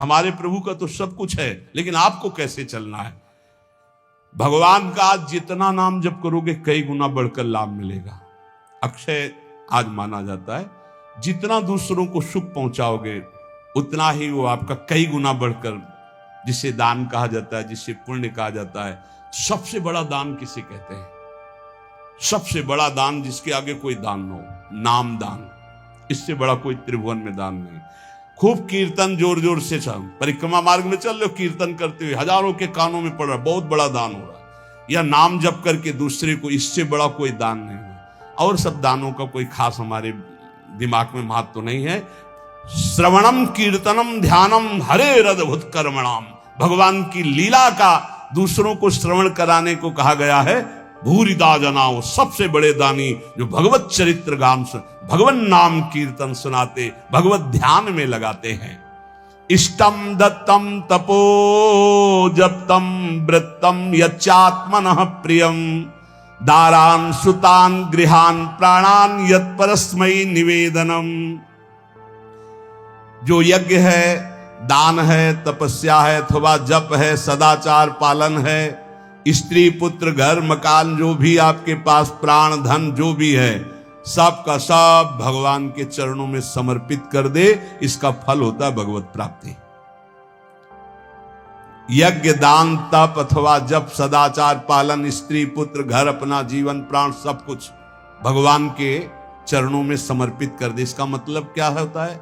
हमारे प्रभु का तो सब कुछ है, लेकिन आपको कैसे चलना है। भगवान का आज जितना नाम जप करोगे कई गुना बढ़कर लाभ मिलेगा। अक्षय आज माना जाता है, जितना दूसरों को सुख पहुंचाओगे उतना ही वो आपका कई गुना बढ़कर, जिसे दान कहा जाता है, जिसे पुण्य कहा जाता है। सबसे बड़ा दान किसे कहते हैं? सबसे बड़ा दान जिसके आगे कोई दान न हो, नाम दान। इससे बड़ा कोई त्रिभुवन में दान नहीं। खूब कीर्तन जोर जोर से चल, परिक्रमा मार्ग में चल रहे हो, कीर्तन करते हुए हजारों के कानों में पड़ रहा, बहुत बड़ा दान हो रहा। या नाम जप करके दूसरे को, इससे बड़ा कोई दान नहीं है। और सब दानों का कोई खास हमारे दिमाग में महत्व तो नहीं है। श्रवणम कीर्तनम ध्यानम हरे रदभुत कर्मणाम, भगवान की लीला का दूसरों को श्रवण कराने को कहा गया है। भूरिदा जनाओ, सबसे बड़े दानी जो भगवत चरित्र गान सुन, भगवान नाम कीर्तन सुनाते, भगवत ध्यान में लगाते हैं। इष्टम दत्तम तपो जप्तम वृत्तम यच्चात्मनः प्रियम, दारान सुतान गृहान प्राणान यत् परस्मै निवेदनम। जो यज्ञ है, दान है, तपस्या है, अथवा जप है, सदाचार पालन है, स्त्री पुत्र घर मकान जो भी आपके पास, प्राण धन जो भी है, सब का सब भगवान के चरणों में समर्पित कर दे, इसका फल होता है भगवत प्राप्ति। यज्ञ दान तप अथवा जप सदाचार पालन, स्त्री पुत्र घर, अपना जीवन प्राण सब कुछ भगवान के चरणों में समर्पित कर दे। इसका मतलब क्या होता है?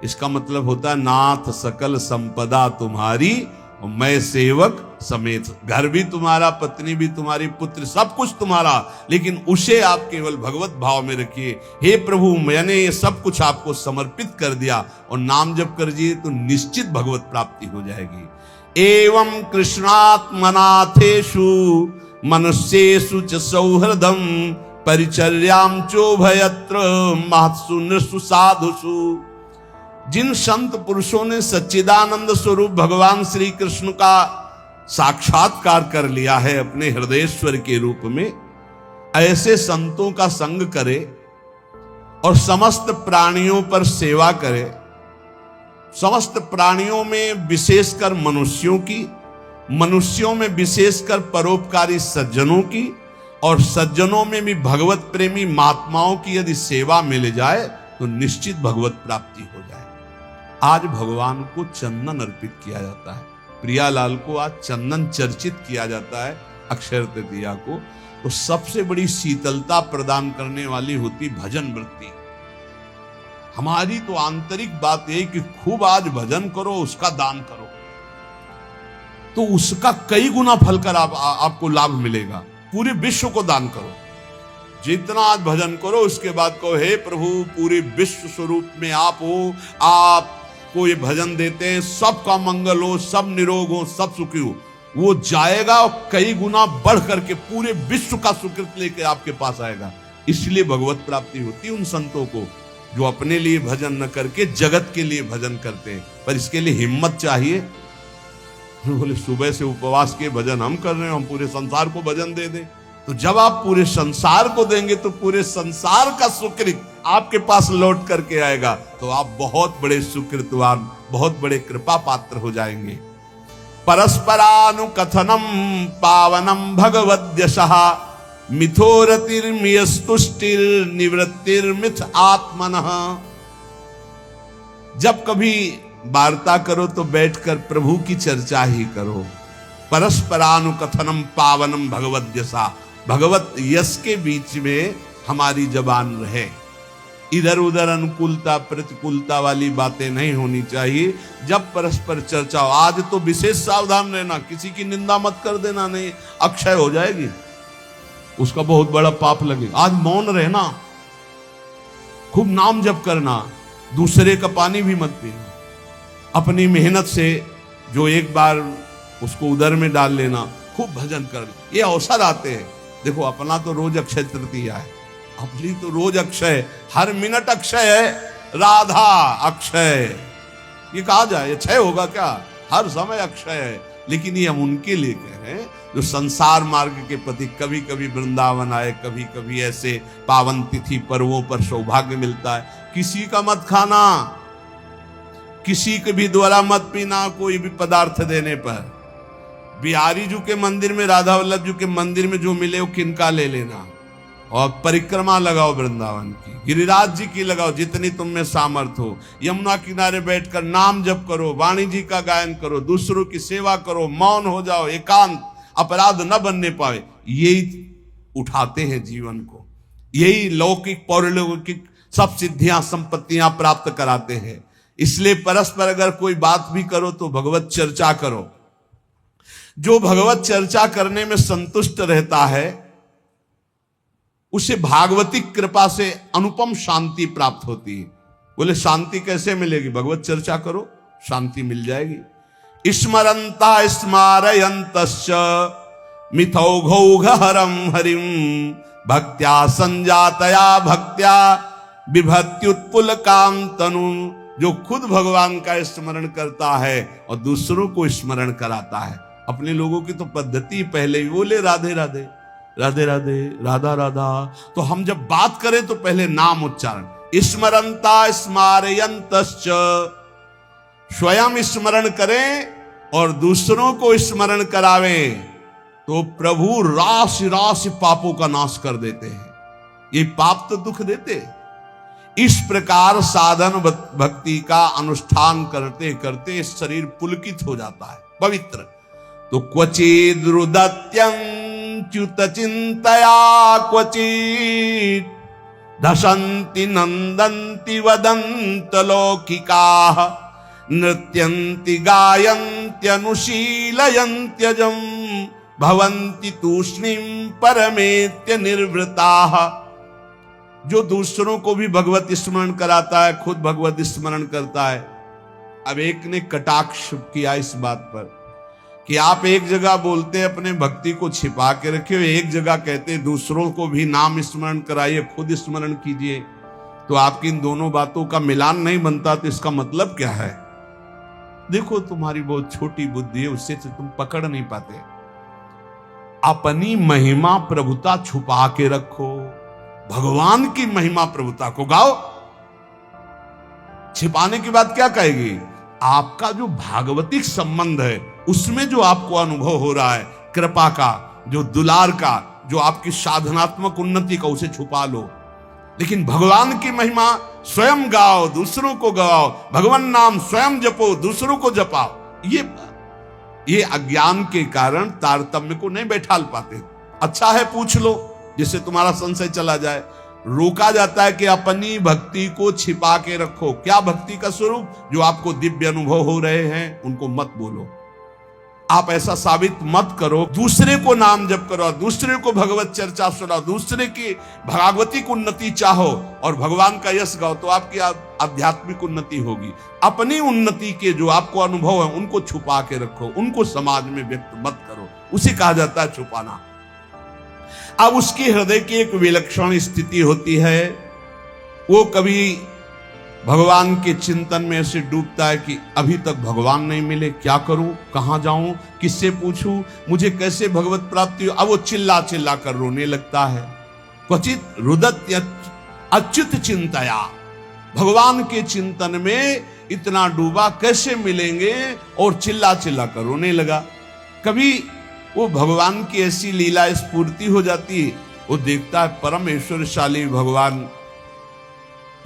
इसका मतलब होता है नाथ सकल संपदा तुम्हारी, मैं सेवक समेत। घर भी तुम्हारा, पत्नी भी तुम्हारी, पुत्र सब कुछ तुम्हारा, लेकिन उसे आप केवल भगवत भाव में रखिए। हे प्रभु, मैंने ये सब कुछ आपको समर्पित कर दिया, और नाम जप कर दिए तो निश्चित भगवत प्राप्ति हो जाएगी। एवं कृष्णात्मनाथेषु मनुष्येषु च सौहृदम, परिचर्यां चोभयत्र महत्सु नृषु साधुषु। जिन संत पुरुषों ने सच्चिदानंद स्वरूप भगवान श्री कृष्ण का साक्षात्कार कर लिया है अपने हृदयेश्वर के रूप में, ऐसे संतों का संग करे और समस्त प्राणियों पर सेवा करे। समस्त प्राणियों में विशेषकर मनुष्यों की, मनुष्यों में विशेषकर परोपकारी सज्जनों की, और सज्जनों में भी भगवत प्रेमी महात्माओं की यदि सेवा मिल जाए तो निश्चित भगवत प्राप्ति हो जाए। आज भगवान को चंदन अर्पित किया जाता है, प्रियालाल को आज चंदन चर्चित किया जाता है अक्षय तृतीया को। तो सबसे बड़ी शीतलता प्रदान करने वाली होती भजन वृत्ति। हमारी तो आंतरिक बात यही कि खूब आज भजन करो, उसका दान करो, तो उसका कई गुना फल कर आपको लाभ मिलेगा। पूरे विश्व को दान करो, जितना आज भजन करो उसके बाद कहो हे प्रभु, पूरे विश्व स्वरूप में आप हो, आप को ये भजन देते हैं, सबका मंगल हो, सब निरोग हो, सब सुखी हो। वो जाएगा और कई गुना बढ़ करके पूरे विश्व का सुकृत लेके आपके पास आएगा। इसलिए भगवत प्राप्ति होती है उन संतों को जो अपने लिए भजन न करके जगत के लिए भजन करते हैं। पर इसके लिए हिम्मत चाहिए। बोले सुबह से उपवास के भजन हम कर रहे हैं, हम पूरे संसार को भजन दे दें। तो जब आप पूरे संसार को देंगे तो पूरे संसार का सुकृत आपके पास लौट करके आएगा, तो आप बहुत बड़े सुकृतवान, बहुत बड़े कृपा पात्र हो जाएंगे। परस्परानुकथनम पावनम भगवद्यशः, मिथोरतिर्मियस्तुष्टिर निवृत्तिर्मिथ आत्मनः। जब कभी वार्ता करो तो बैठकर प्रभु की चर्चा ही करो। परस्परानुकथनम पावनम भगवद्यशः, भगवत यश के बीच में हमारी जबान रहे। इधर उधर अनुकूलता प्रतिकूलता वाली बातें नहीं होनी चाहिए। जब परस्पर चर्चा हो, आज तो विशेष सावधान रहना, किसी की निंदा मत कर देना, नहीं अक्षय हो जाएगी, उसका बहुत बड़ा पाप लगेगा। आज मौन रहना, खूब नाम जप करना, दूसरे का पानी भी मत पीना, अपनी मेहनत से जो एक बार उसको उदर में डाल लेना, खूब भजन कर, ये अवसर आते हैं। देखो अपना तो रोज अक्षय तृतीया है, अपनी तो रोज अक्षय, हर मिनट अक्षय है। राधा अक्षय, ये कहा जाए ये क्षय होगा क्या? हर समय अक्षय है। लेकिन ये हम उनके लिए कह रहे हैं जो संसार मार्ग के प्रति कभी कभी वृंदावन आए, कभी कभी ऐसे पावन तिथि पर्वों पर सौभाग्य मिलता है। किसी का मत खाना, किसी के भी द्वारा मत पीना कोई भी पदार्थ देने पर। बिहारी जी के मंदिर में, राधा वल्लभ जी के मंदिर में जो मिले वो किनका ले लेना। और परिक्रमा लगाओ वृंदावन की, गिरिराज जी की लगाओ, जितनी तुम में सामर्थ हो। यमुना किनारे बैठकर नाम जप करो, वाणी जी का गायन करो, दूसरों की सेवा करो, मौन हो जाओ, एकांत, अपराध न बनने पाए। यही उठाते हैं जीवन को, यही लौकिक पौरलौकिक सब सिद्धियां संपत्तियां प्राप्त कराते हैं। इसलिए परस्पर अगर कोई बात भी करो तो भगवत चर्चा करो। जो भगवत चर्चा करने में संतुष्ट रहता है उसे भागवती कृपा से अनुपम शांति प्राप्त होती है। बोले शांति कैसे मिलेगी? भगवत चर्चा करो, शांति मिल जाएगी। स्मरंता स्मारयंतश्च मिथौघौघहरं हरिं भक्त्या संजातया भक्त्या बिभत्युत्पुलकां तनु। जो खुद भगवान का स्मरण करता है और दूसरों को स्मरण कराता है। अपने लोगों की तो पद्धति पहले ही बोले राधे राधे, राधे राधे, राधा राधा। तो हम जब बात करें तो पहले नाम उच्चारण। स्मरंता स्मारयंतश्च, स्वयं स्मरण करें और दूसरों को स्मरण करावें तो प्रभु राशि राशि पापों का नाश कर देते हैं। ये पाप तो दुख देते। इस प्रकार साधन भक्ति का अनुष्ठान करते करते शरीर पुलकित हो जाता है, पवित्र। तो क्वचिद रुदत्यंच्युत चिंतया क्वचित धसंति नंदंति वदंत लौकिकाः नृत्यन्ति गायन्ति अनुशीलयन्त्यजं भवन्ति तूष्णीं परमेत्य निर्वृताः। जो दूसरों को भी भगवत स्मरण कराता है, खुद भगवत स्मरण करता है। अब एक ने कटाक्ष किया इस बात पर कि आप एक जगह बोलते अपने भक्ति को छिपा के रखे हो, एक जगह कहते दूसरों को भी नाम स्मरण कराइए, खुद स्मरण कीजिए। तो आपकी इन दोनों बातों का मिलान नहीं बनता, तो इसका मतलब क्या है? देखो तुम्हारी बहुत छोटी बुद्धि है, उससे तुम पकड़ नहीं पाते। अपनी महिमा प्रभुता छुपा के रखो, भगवान की महिमा प्रभुता को गाओ। छिपाने की बात क्या कहेगी? आपका जो भागवतिक संबंध है उसमें जो आपको अनुभव हो रहा है, कृपा का, जो दुलार का, जो आपकी साधनात्मक उन्नति का, उसे छुपा लो। लेकिन भगवान की महिमा स्वयं गाओ, दूसरों को गाओ। भगवान नाम स्वयं जपो, दूसरों को जपाओ। ये अज्ञान के कारण तारतम्य को नहीं बैठाल पाते। अच्छा है पूछ लो, जिससे तुम्हारा संशय चला जाए। रोका जाता है कि अपनी भक्ति को छिपा के रखो। क्या भक्ति का स्वरूप? जो आपको दिव्य अनुभव हो रहे हैं उनको मत बोलो। आप ऐसा साबित मत करो। दूसरे को नाम जप करो, दूसरे को भगवत चर्चा सुनाओ, दूसरे की भागवतिक उन्नति चाहो और भगवान का यश गाओ, तो आपकी आध्यात्मिक उन्नति होगी। अपनी उन्नति के जो आपको अनुभव है उनको छुपा के रखो, उनको समाज में व्यक्त मत करो। उसे कहा जाता है छुपाना। अब उसकी हृदय की एक विलक्षण स्थिति होती है। वो कभी भगवान के चिंतन में ऐसे डूबता है कि अभी तक भगवान नहीं मिले, क्या करूं, कहां जाऊं, किससे पूछूं, मुझे कैसे भगवत प्राप्ति हो। अब वो चिल्ला चिल्ला कर रोने लगता है। क्वचित रुदत्य अच्युत चिंतया, भगवान के चिंतन में इतना डूबा, कैसे मिलेंगे, और चिल्ला चिल्ला कर रोने लगा। कभी वो भगवान की ऐसी लीला स्फूर्ति हो जाती है, वो देखता है परम ऐश्वर्यशाली भगवान।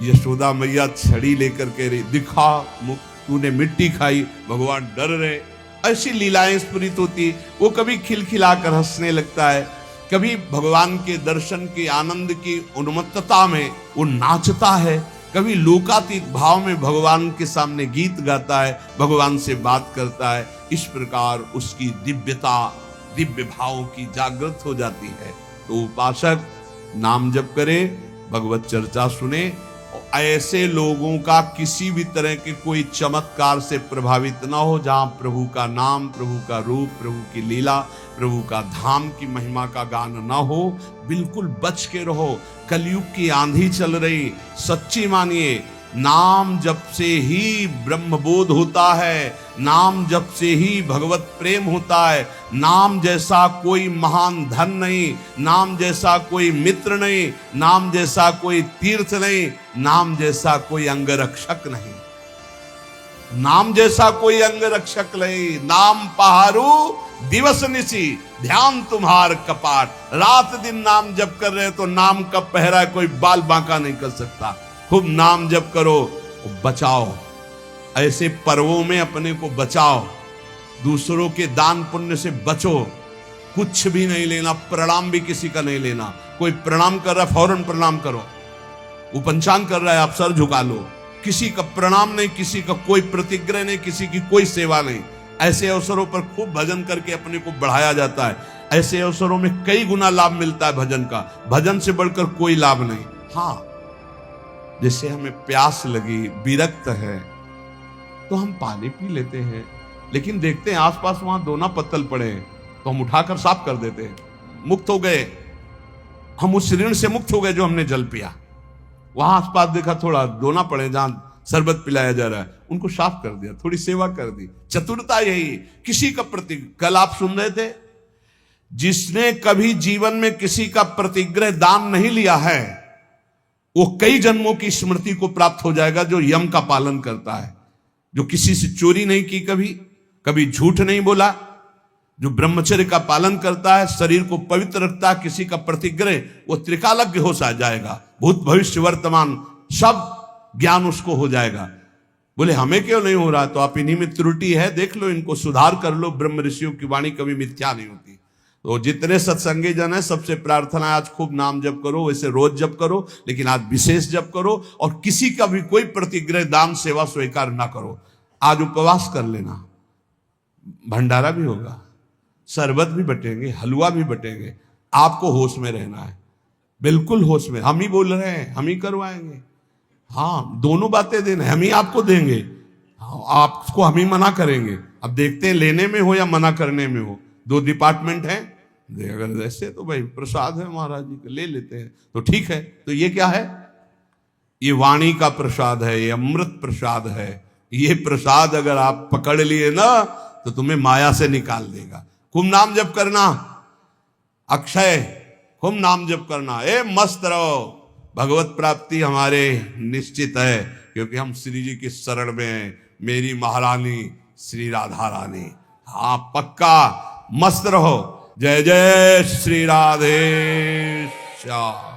यशोदा मैया छड़ी लेकर कह रही, दिखा मुख, तूने मिट्टी खाई। भगवान डर रहे। ऐसी लीलाएं स्फुरित होती। वो कभी खिलखिलाकर हंसने लगता है, कभी भगवान के दर्शन के आनंद की उन्मत्तता में वो नाचता है, कभी लोकातीत भाव में भगवान के सामने गीत गाता है, भगवान से बात करता है। इस प्रकार उसकी दिव्यता, दिव्य भावों की जागृत हो जाती है। तो उपासक नाम जप करे, भगवत चर्चा सुने। ऐसे लोगों का किसी भी तरह के कोई चमत्कार से प्रभावित ना हो। जहां प्रभु का नाम, प्रभु का रूप, प्रभु की लीला, प्रभु का धाम की महिमा का गान ना हो, बिल्कुल बच के रहो। कलयुग की आंधी चल रही, सच्ची मानिए। नाम जप से ही ब्रह्मबोध होता है, नाम जप से ही भगवत प्रेम होता है। नाम जैसा कोई महान धन नहीं, नाम जैसा कोई मित्र नहीं, नाम जैसा कोई तीर्थ नहीं, नाम जैसा कोई अंगरक्षक नहीं। नाम जैसा कोई अंग रक्षक लई, नाम पहारू दिवस निसी, ध्यान तुम्हार कपाट। रात दिन नाम जप कर रहे तो नाम का पहरा कोई बाल बांका नहीं कर सकता। खूब नाम जप करो, बचाओ, ऐसे पर्वों में अपने को बचाओ, दूसरों के दान पुण्य से बचो। कुछ भी नहीं लेना, प्रणाम भी किसी का नहीं लेना। कोई प्रणाम कर रहा है फौरन प्रणाम करो, वो पंचांग कर रहा है आप सर झुका लो। किसी का प्रणाम नहीं, किसी का कोई प्रतिग्रह नहीं, किसी की कोई सेवा नहीं। ऐसे अवसरों पर खूब भजन करके अपने को बढ़ाया जाता है। ऐसे अवसरों में कई गुना लाभ मिलता है भजन का। भजन से बढ़कर कोई लाभ नहीं। हाँ, जैसे हमें प्यास लगी, विरक्त है, तो हम पानी पी लेते हैं, लेकिन देखते हैं आसपास वहां दोना पत्तल पड़े हैं तो हम उठाकर साफ कर देते हैं। मुक्त हो गए हम, उस ऋण से मुक्त हो गए जो हमने जल पिया। वहां आसपास देखा थोड़ा दोना पड़े जहां शरबत पिलाया जा रहा है, उनको साफ कर दिया, थोड़ी सेवा कर दी। चतुरता यही। किसी का प्रति, कल आप सुन रहे थे, जिसने कभी जीवन में किसी का प्रतिग्रह दान नहीं लिया है वो कई जन्मों की स्मृति को प्राप्त हो जाएगा। जो यम का पालन करता है, जो किसी से चोरी नहीं की, कभी झूठ नहीं बोला, जो ब्रह्मचर्य का पालन करता है, शरीर को पवित्र रखता है, किसी का प्रतिग्रह, वो त्रिकालज्ञ हो जाएगा। भूत भविष्य वर्तमान सब ज्ञान उसको हो जाएगा। बोले हमें क्यों नहीं हो रहा? तो आप इन्हीं में त्रुटि है, देख लो, इनको सुधार कर लो। ब्रह्म ऋषियों की वाणी कभी मिथ्या नहीं होती। तो जितने सत्संगी जन है, सबसे प्रार्थना है आज खूब नाम जप करो। वैसे रोज जप करो, लेकिन आज विशेष जप करो। और किसी का भी कोई प्रतिग्रह दान सेवा स्वीकार ना करो। आज उपवास कर लेना, भंडारा भी होगा, शरबत भी बटेंगे, हलवा भी बटेंगे। आपको होश में रहना है, बिल्कुल होश में। हम ही बोल रहे हैं, हम ही करवाएंगे। हाँ, दोनों बातें देना, हम ही आपको देंगे, हाँ, आपको हम ही मना करेंगे। अब देखते हैं लेने में हो या मना करने में हो, दो डिपार्टमेंट हैं। अगर ऐसे तो भाई प्रसाद है महाराज जी का, ले लेते हैं तो ठीक है। तो ये क्या है? ये वाणी का प्रसाद है, ये अमृत प्रसाद है। ये प्रसाद अगर आप पकड़ लिए ना तो तुम्हें माया से निकाल देगा। खूब नाम जप करना, अक्षय, खूब नाम जप करना। मस्त रहो, भगवत प्राप्ति हमारे निश्चित है, क्योंकि हम श्री जी के शरण में हैं। मेरी महारानी श्री राधा रानी। हाँ, पक्का मस्त रहो। जय जय श्री राधे श्याम।